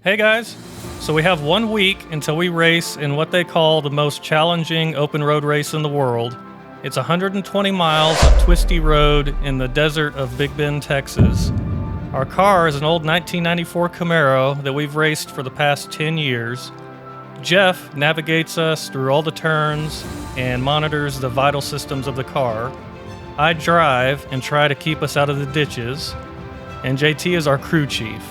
Hey guys, so we have 1 week until we race in what they call the most challenging open road race in the world. It's 120 miles of twisty road in the desert of Big Bend, Texas. Our car is an old 1994 Camaro that we've raced for the past 10 years. Jeff navigates us through all the turns and monitors the vital systems of the car. I drive and try to keep us out of the ditches, and JT is our crew chief.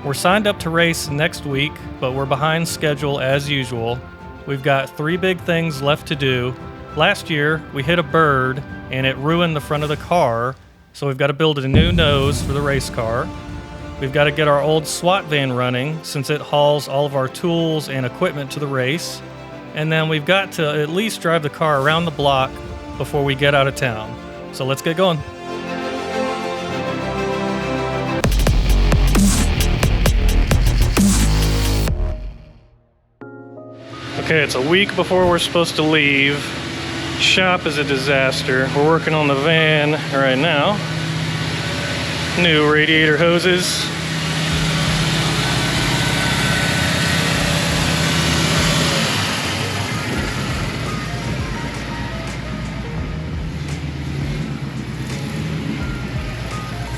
We're signed up to race next week, but we're behind schedule as usual. We've got 3 big things left to do. Last year, we hit a bird and it ruined the front of the car, so we've got to build a new nose for the race car. We've got to get our old SWAT van running since it hauls all of our tools and equipment to the race. And then we've got to at least drive the car around the block before we get out of town. So let's get going. Okay, it's a week before we're supposed to leave. Shop is a disaster. We're working on the van right now. New radiator hoses.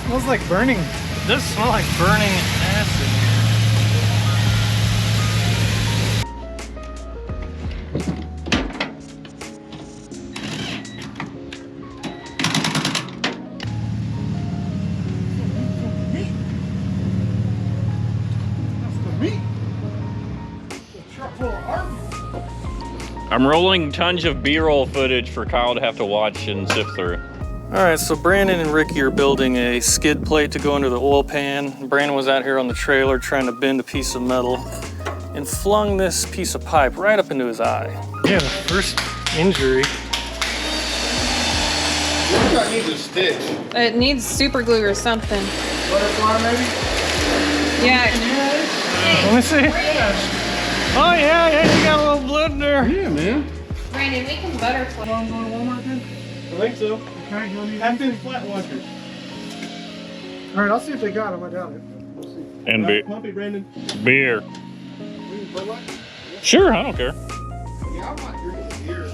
Smells like burning. It does smell like burning acid. I'm rolling tons of B-roll footage for Kyle to have to watch and sift through. All right, so Brandon and Ricky are building a skid plate to go under the oil pan. Brandon was out here on the trailer trying to bend a piece of metal and flung this piece of pipe right up into his eye. Yeah, the first injury. What do I need to stitch? It needs super glue or something. Butterfly maybe? Yeah. Let me see. Oh yeah, you got a little blood in there. Yeah, man. Brandon, we can butterfly. Want to go to Walmart then? I think so. Okay, you want to Half-inch flat washers. All right, I'll see if they got them. I doubt it. We'll see. And Pumpy, Brandon. beer. Bud Light? Sure, I don't care. Yeah, I'm not drinking beer.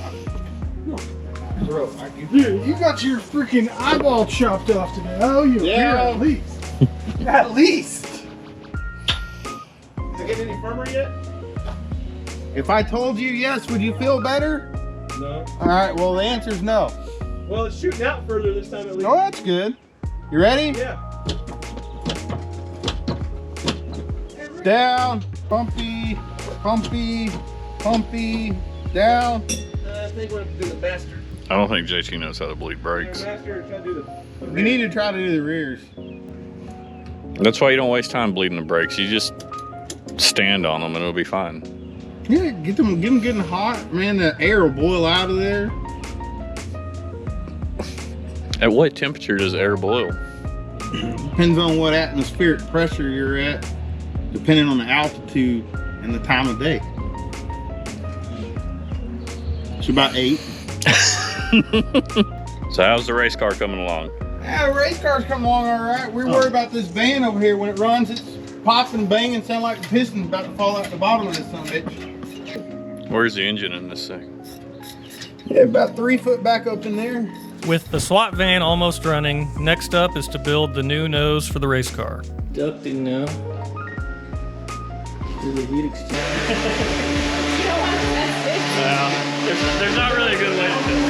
Bro, I can. Dude, you got your freaking eyeball chopped off today. Oh, you Yeah. at least. At least. Is it getting any firmer yet? If I told you yes, would you feel better? No. All right, well, the answer is no. Well, it's shooting out further this time at least. Oh, that's good. You ready? Yeah. Down, pumpy, pumpy, pumpy, down. I think we're going to do the master. I don't think JT knows how to bleed brakes. Master, try to do the We need to try to do the rears. That's why you don't waste time bleeding the brakes. You just stand on them and it'll be fine. Yeah, get them getting hot, man. The air will boil out of there. At what temperature does air boil? Depends on what atmospheric pressure you're at, depending on the altitude and the time of day. It's about 8. So how's the race car coming along? Yeah, the race car's coming along all right. We're worried about this van over here. When it runs, it's popping, banging, sound like the piston's about to fall out the bottom of this son of a bitch. Where's the engine in this thing? Yeah, about 3 foot back up in there. With the SWAT van almost running, next up is to build the new nose for the race car. Ducting now. Do the heat exchange. There's not really a good way to do it.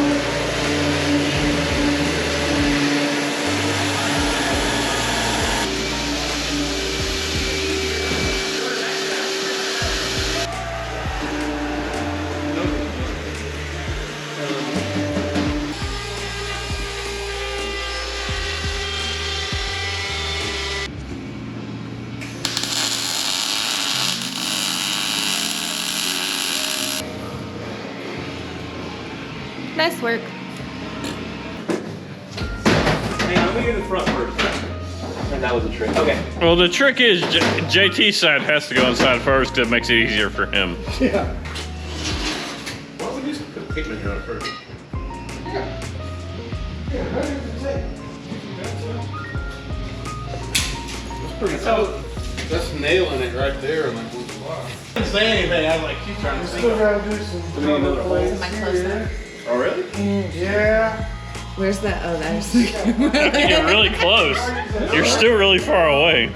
Nice work. Hey, let me get in front first. And that was a trick. Okay. Well, the trick is JT's side has to go inside first. It makes it easier for him. Yeah. Why don't we just put a pigment here on it first? Yeah. That's pretty tough. That's nailing it right there on that one spot. I didn't say anything. I was like, she's trying to think. Still gotta do some another hole? Am I close enough? Oh, really? Yeah. Where's that? Oh, there's. You're really close. You're still really far away.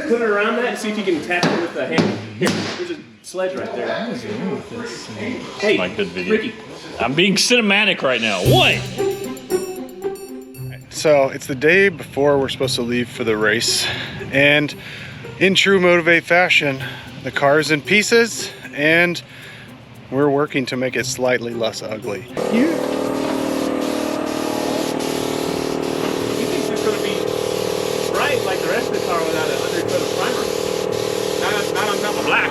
Put it around that and see if you can tap it with the hand. Here, there's a sledge right there. Hey, My good video. Ricky. I'm being cinematic right now. What? So it's the day before we're supposed to leave for the race, and in true Motiv8 fashion, the car's in pieces and we're working to make it slightly less ugly. You think it's going to be bright like the rest of the car without an undercoat of primer? Not on top of black.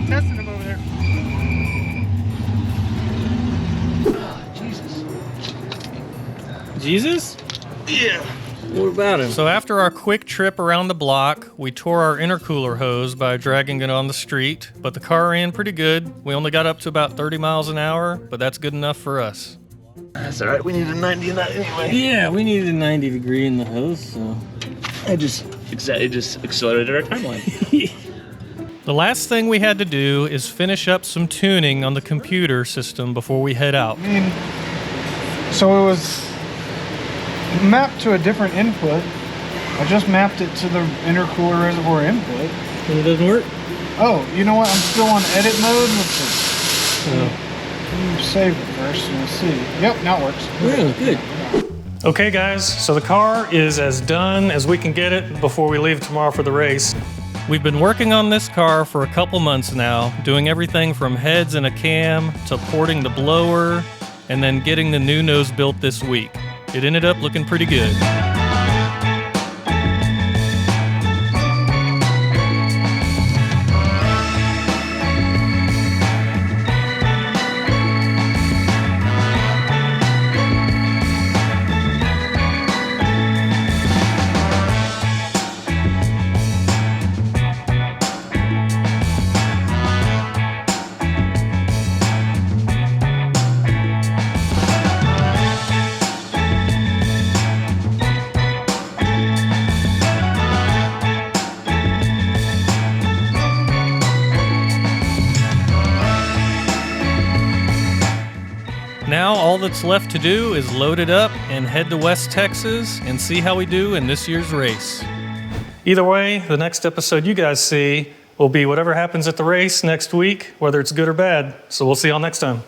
Testing him over there. Jesus? Yeah. What about him? So after our quick trip around the block, we tore our intercooler hose by dragging it on the street, but the car ran pretty good. We only got up to about 30 miles an hour, but that's good enough for us. That's all right. We need a 90 in that anyway. Yeah, we needed a 90 degree in the hose, so... It just accelerated our timeline. The last thing we had to do is finish up some tuning on the computer system before we head out. I mean, so it was mapped to a different input. I just mapped it to the intercooler reservoir input. And it doesn't work? Oh, you know what? I'm still on edit mode. Let me save it first and we'll see. Yep, now it works. Really good. Okay guys, so the car is as done as we can get it before we leave tomorrow for the race. We've been working on this car for a couple months now, doing everything from heads and a cam to porting the blower and then getting the new nose built this week. It ended up looking pretty good. Now all that's left to do is load it up and head to West Texas and see how we do in this year's race. Either way, the next episode you guys see will be whatever happens at the race next week, whether it's good or bad. So we'll see y'all next time.